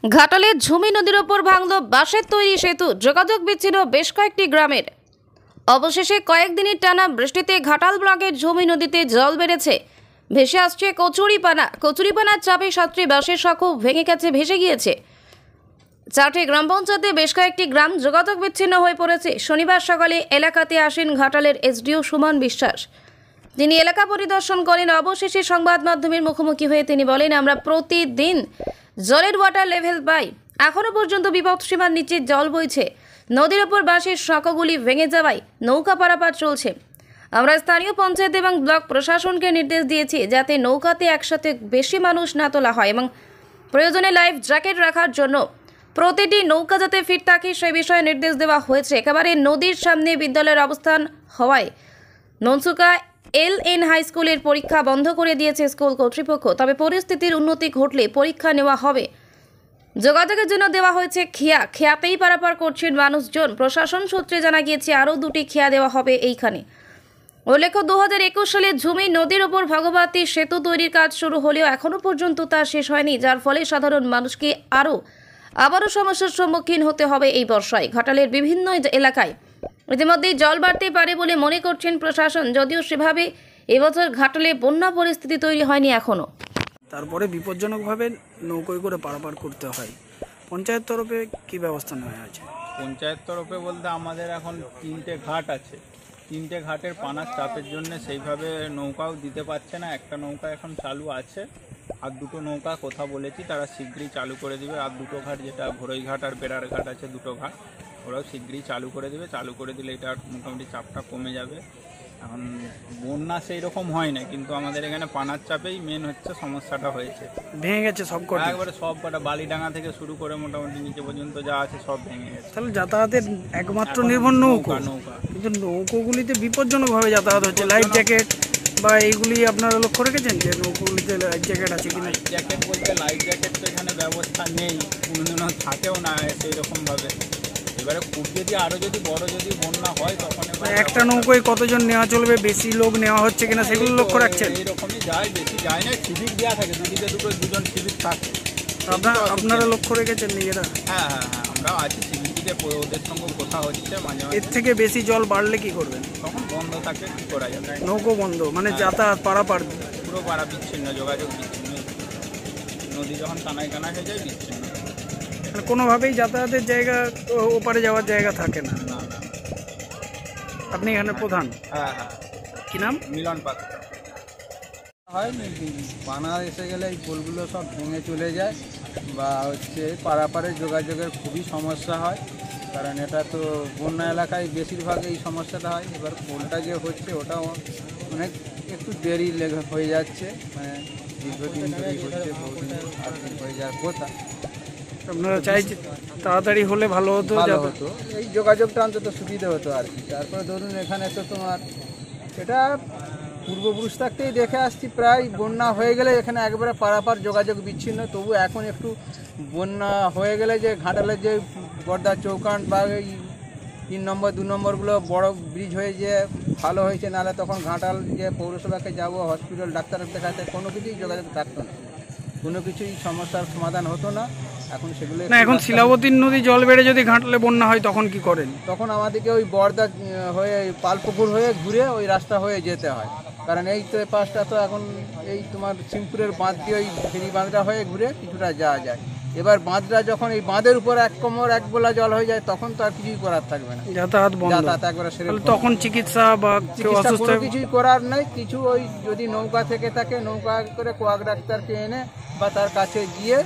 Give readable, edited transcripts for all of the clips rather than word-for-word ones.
ঘাটালের ঝুমি নদীর ওপর ভাঙল বাঁশের তৈরি সেতু, যোগাযোগ বিচ্ছিন্ন বেশ কয়েকটি গ্রামের। অবশেষে কয়েকদিনের টানা বৃষ্টিতে ঘাটাল ব্লকের ঝুমি নদীতে জল বেড়েছে, ভেসে আসছে কচুরিপানার চাপে 7টি বাঁশের সাঁকো ভেঙে গেছে, ভেসে গিয়েছে। 4টি গ্রাম পঞ্চায়েতে বেশ কয়েকটি গ্রাম যোগাযোগ বিচ্ছিন্ন হয়ে পড়েছে। শনিবার সকালে এলাকাতে আসেন ঘাটালের এসডিও সুমন বিশ্বাস। তিনি এলাকা পরিদর্শন করেন। অবশেষে সংবাদ মাধ্যমের মুখোমুখি হয়ে তিনি বলেন, আমরা প্রতিদিন জলের ওয়াটার লেভেল পাই, এখনো পর্যন্ত বিপদসীমার নিচে জল বইছে। নদীর ওপর বাঁশের সাঁকোগুলি ভেঙে যাওয়ায় নৌকা পারাপার চলছে। আমরা স্থানীয় পঞ্চায়েত এবং ব্লক প্রশাসনকে নির্দেশ দিয়েছি যাতে নৌকাতে একসাথে বেশি মানুষ না তোলা হয় এবং প্রয়োজনে লাইফ জ্যাকেট রাখার জন্য প্রতিটি নৌকা যাতে ফিট থাকে সে বিষয়ে নির্দেশ দেওয়া হয়েছে। একেবারে নদীর সামনে বিদ্যালয়ের অবস্থান হওয়ায় ননসুকা LN হাই স্কুলের পরীক্ষা বন্ধ করে দিয়েছে স্কুল কর্তৃপক্ষ। তবে পরিস্থিতির উন্নতি ঘটলে পরীক্ষা নেওয়া হবে। যোগাযোগের জন্য দেওয়া হয়েছে খেয়াতেই পারাপার করছেন মানুষজন। প্রশাসন সূত্রে জানা গিয়েছে আরও 2টি খেয়া দেওয়া হবে এইখানে। উল্লেখ্য, 2021 সালে ঝুমি নদীর ওপর ভগবতী সেতু তৈরির কাজ শুরু হলেও এখনও পর্যন্ত তা শেষ হয়নি, যার ফলে সাধারণ মানুষকে আবারও সমস্যার সম্মুখীন হতে হবে এই বর্ষায়। ঘাটালের বিভিন্ন এলাকায় ইতিমধ্যেই জল বাড়তে পারে বলে মনে করছেন প্রশাসন, যদিও সেভাবে এবছর ঘাটালে বন্যা পরিস্থিতি তৈরি হয়নি এখনো। তারপরে বিপজ্জনকভাবে নৌকোয় করে পারাপার করতে হয়। পঞ্চায়েত তরফে কি ব্যবস্থা নেওয়া আছে? পঞ্চায়েত তরফে বলতে আমাদের এখন 3টে ঘাট আছে। 3টে ঘাটের পানার চাপের জন্য সেইভাবে নৌকাও দিতে পারছে না। একটা নৌকা এখন চালু আছে, আর 2টো নৌকা কথা বলেছি তারা শীঘ্রই চালু করে দিবে। আর 2টো ঘাট, যেটা ঘোরই ঘাট আর বেড়ার ঘাট আছে, 2টো ঘাট ওরাও শীঘ্রই চালু করে দেবে। চালু করে দিলে এটা মোটামুটি চাপটা কমে যাবে। এখন বন্যা সেই রকম হয় না, কিন্তু আমাদের এখানে পানার চাপেই মেন হচ্ছে সমস্যাটা হয়েছে। ভেঙে গেছে সব কটা? একবারে সব কটা, বালিডাঙ্গা থেকে শুরু করে মোটামুটি নিচে পর্যন্ত যা আছে সব ভেঙে গেছে। তাহলে যাতায়াতের একমাত্র নির্ভর নৌকা। কিন্তু নৌকোগুলিতে বিপজ্জনকভাবে যাতায়াত হচ্ছে। লাইফ জ্যাকেট বা এইগুলি আপনারা লক্ষ্য রেখেছেন যে নৌকোগুলিতে লাইফ জ্যাকেট আছে কিনা? লাইফ জ্যাকেট বলতে লাইফ জ্যাকেট তো এখানে ব্যবস্থা নেই, কোনোদিনও থাকেও না সেই রকমভাবে। এবারে খুব যদি বড় বন্যা হয় তখন একটা নৌকোয় কতজন নেওয়া চলবে, বেশি লোক নেওয়া হচ্ছে কিনা সেগুলো লক্ষ্য রাখছেন? এইরকমই যায়, বেশি যায় না। সিভিক দেওয়া থাকে, দুদিকে দুজন সিভিক থাকে। আপনারা লক্ষ্য রেখেছেন নিজেরা? হ্যাঁ, আমরাও আছি সিভিক দিকে, ওদের সঙ্গে কথা হচ্ছে মাঝে মাঝে। এর থেকে বেশি জল বাড়লে কি করবেন? তখন বন্ধ থাকে, কি করা যাবে। নৌকো বন্ধ মানে যাতায়াত পারাপার পুরো পাড়া বিচ্ছিন্ন, যোগাযোগ বিচ্ছিন্ন। নদী যখন কানায় হয়ে যায় বিচ্ছিন্ন, মানে কোনোভাবেই যাতায়াতের জায়গা, ওপারে যাওয়ার জায়গা থাকে না। আপনি এখানে প্রধান? হ্যাঁ। কি নাম? মিলন পাত্র। হয় পানা এসে গেলে এই পোলগুলো সব ভেঙে চলে যায়, বা হচ্ছে পারাপারের যোগাযোগের খুবই সমস্যা হয়। কারণ এটা তো বন্যা এলাকায় বেশিরভাগ এই সমস্যাটা হয়। এবার পোলটা যে হচ্ছে ওটাও অনেক একটু দেরি হয়ে যাচ্ছে, মানে দীর্ঘদিন ধরেই হচ্ছে, বহুদিন হয়ে যাওয়ার কথা। আপনারা চাইছেন তাড়াতাড়ি হলে ভালো হতো? এই যোগাযোগটা অন্তত সুবিধা হতো আর কি। তারপরে ধরুন এখানে তো তোমার এটা পূর্বপুরুষ থাকতেই দেখে আসছি, প্রায় বন্যা হয়ে গেলে এখানে একবারে পারাপার যোগাযোগ বিচ্ছিন্ন। তবু এখন একটু বন্যা হয়ে গেলে যে ঘাটালের যে বর্দা চৌকান বা এই 3 নম্বর 2 নম্বরগুলো বড় ব্রিজ হয়ে যে ভালো হয়েছে, নাহলে তখন ঘাটাল যে পৌরসভাকে যাব, হসপিটাল ডাক্তার দেখাতে, কোনো কিছুই যোগাযোগ থাকতো না, কোনো কিছুই সমস্যার সমাধান হতো না। এখন সেগুলো না, এখন শিলাবতীর নদী জল বেড়ে যদি ঘাটালে বন্যা হয় তখন কি করেন? তখন আমাদেরকে ওই বর্দা হয়ে পালপুকুর হয়ে ঘুরে ওই রাস্তা হয়ে যেতে হয়। কারণ এই তো পাশটা তো এখন এই তোমার সিংপুরের বাঁধ দিয়ে ওই ফেরি বাঁধটা হয়ে ঘুরে কিছুটা যাওয়া যায়। এবার বাঁধটা যখন এই বাঁধের উপর এক কোমর এক গোলা জল হয়ে যায় তখন তো আর কিছুই করার থাকবে না, যাতায়াত একবারে সেরে। তখন চিকিৎসা বা কোনো কিছুই করার নেই। কিছু ওই যদি নৌকা থেকে থাকে, নৌকা করে কোয়াক ডাক্তারকে এনে বা তার কাছে গিয়ে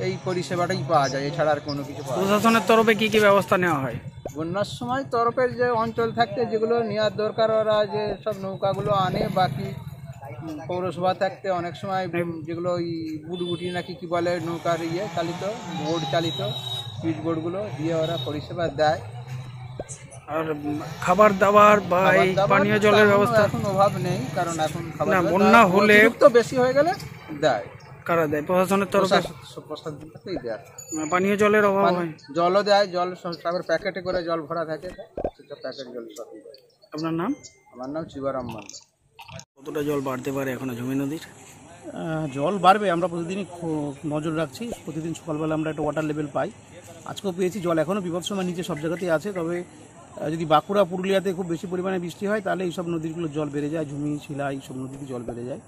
এই পরিষেবাটাই পাওয়া যায়, এছাড়া আর কোনো কিছু পাওয়া যায় না। প্রশাসনের তরফে কি ব্যবস্থা নেওয়া হয়? বন্যার সময় তরফের যে অঞ্চল থাকতে যেগুলো নেওয়ার দরকার, ওরা যে সব নৌকাগুলো আনে। বাকি পৌরসভা থাকতে অনেক সময় যেগুলো ওই বুটবুটি নাকি কি বলে, নৌকার চালিত বোর্ড চালিত সুইচ বোর্ডগুলো দিয়ে ওরা পরিষেবা দেয়। আর খাবার দাবার বা এই পানীয় জলের ব্যবস্থা এখন অভাব নেই, কারণ এখন খাবার বন্যা হলে তো বেশি হয়ে গেলে দেয়। কারা দেয়? প্রশাসনের তরফে? প্রশাসনই দেয়। পানীয় জলের অভাব হয়? জলও দেয়, জল সব প্যাকেটে করে জল ভরা থাকে, সেটা প্যাকেট জল সব দেয়। আপনার নাম? আমার নাম শিবারাম মান্না। কতটা জল বাড়তে পারে এখনো ঝুমি নদীর? জল বাড়বে, আমরা প্রতিদিনই নজর রাখছি। প্রতিদিন সকালবেলা আমরা একটা ওয়াটার লেভেল পাই, আজকেও পেয়েছি। জল এখনও বিপদসীমার নিচে সব জায়গাতেই আছে, তবে যদি বাঁকুড়া পুরুলিয়াতে খুব বেশি পরিমাণে বৃষ্টি হয় তাহলে এইসব নদীগুলো জল বেড়ে যায়, ঝুমি শিলা এইসব নদীতে জল বেড়ে যায়।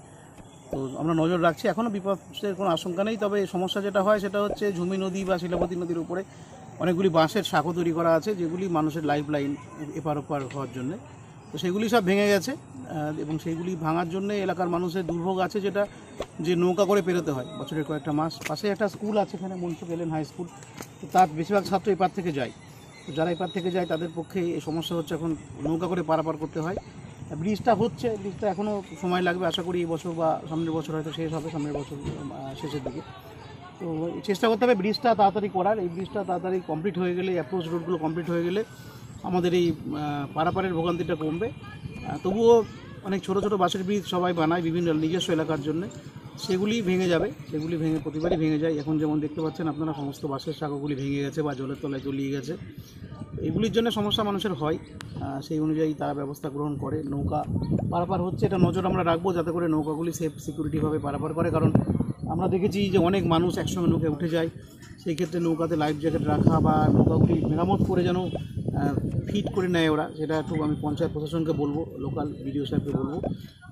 তো আমরা নজর রাখছি, এখনও বিপদের কোনো আশঙ্কা নেই। তবে সমস্যা যেটা হয় সেটা হচ্ছে ঝুমি নদী বা শিলাবতী নদীর উপরে অনেকগুলি বাঁশের সাঁকো তৈরি করা আছে, যেগুলি মানুষের লাইফ লাইন এপার ওপার হওয়ার জন্যে। তো সেগুলি সব ভেঙে গেছে, এবং সেইগুলি ভাঙার জন্য এলাকার মানুষের দুর্ভোগ আছে, যেটা যে নৌকা করে পেরোতে হয় বছরের কয়েকটা মাস। পাশে একটা স্কুল আছে এখানে, মনসুখ এলেন হাই স্কুল, তো তার বেশিরভাগ ছাত্র এপার থেকে যায়। তো যারা এপার থেকে যায় তাদের পক্ষে এই সমস্যা হচ্ছে, এখন নৌকা করে পারাপার করতে হয়। ব্রিজটা হচ্ছে, ব্রিজটা এখনও সময় লাগবে, আশা করি এই বছর বা সামনের বছর হয়তো শেষ হবে, সামনের বছর শেষের দিকে। তো চেষ্টা করতে হবে ব্রিজটা তাড়াতাড়ি করার। এই ব্রিজটা তাড়াতাড়ি কমপ্লিট হয়ে গেলে, অ্যাপ্রোচ রোডগুলো কমপ্লিট হয়ে গেলে আমাদের এই পারাপারের ভোগান্তিটা কমবে। তবুও অনেক ছোটো ছোটো বাঁশের ব্রিজ সবাই বানায় বিভিন্ন নিজস্ব এলাকার জন্য, সেগুলি ভেঙে যাবে, সেগুলি ভেঙে প্রতিবারই ভেঙে যায়। এখন যেমন দেখতে পাচ্ছেন আপনারা, সমস্ত বাঁশের শাখাগুলি ভেঙে গেছে বা জলের তলায় তলিয়ে গেছে। এগুলির জন্য সমস্যা মানুষের হয়, সেই অনুযায়ী তারা ব্যবস্থা গ্রহণ করে। নৌকা পারাপার হচ্ছে, এটা নজর আমরা রাখবো যাতে করে নৌকাগুলি সেফ সিকিউরিটিভাবে পারাপার করে। কারণ আমরা দেখেছি যে অনেক মানুষ একসঙ্গে নৌকায় উঠে যায়, সেই ক্ষেত্রে নৌকাতে লাইফ জ্যাকেট রাখা বা নৌকাগুলি মেরামত করে যেন ফিট করে নেয় ওরা, সেটা একটু আমি পঞ্চায়েত প্রশাসনকে বলবো, লোকাল বিডিও সাহেবকে বলবো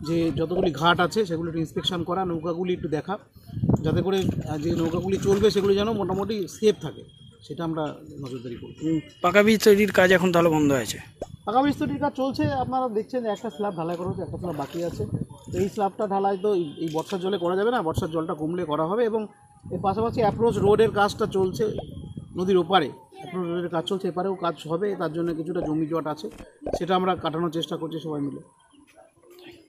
যে যতগুলি ঘাট আছে সেগুলো একটু ইন্সপেকশন করা, নৌকাগুলি একটু দেখা, যাতে করে যে নৌকাগুলি চলবে সেগুলি যেন মোটামুটি সেফ থাকে, সেটা আমরা নজরদারি করব। পাকা ব্রিজ তৈরির কাজ এখন তাহলে বন্ধ আছে? পাকা ব্রিজ তৈরির কাজ চলছে, আপনারা দেখছেন যে একটা স্ল্যাব ঢালাই করা হচ্ছে, একটা স্ল্যাব বাকি আছে। এই স্ল্যাবটা ঢালাই তো এই বর্ষার জলে করা যাবে না, বর্ষার জলটা কমলে করা হবে। এবং এর পাশাপাশি অ্যাপ্রোচ রোডের কাজটা চলছে, নদীর ওপারে অ্যাপ্রোচ রোডের কাজ চলছে, এপারেও কাজ হবে। তার জন্য কিছুটা জমি জট আছে, সেটা আমরা কাটানোর চেষ্টা করছি সবাই মিলে।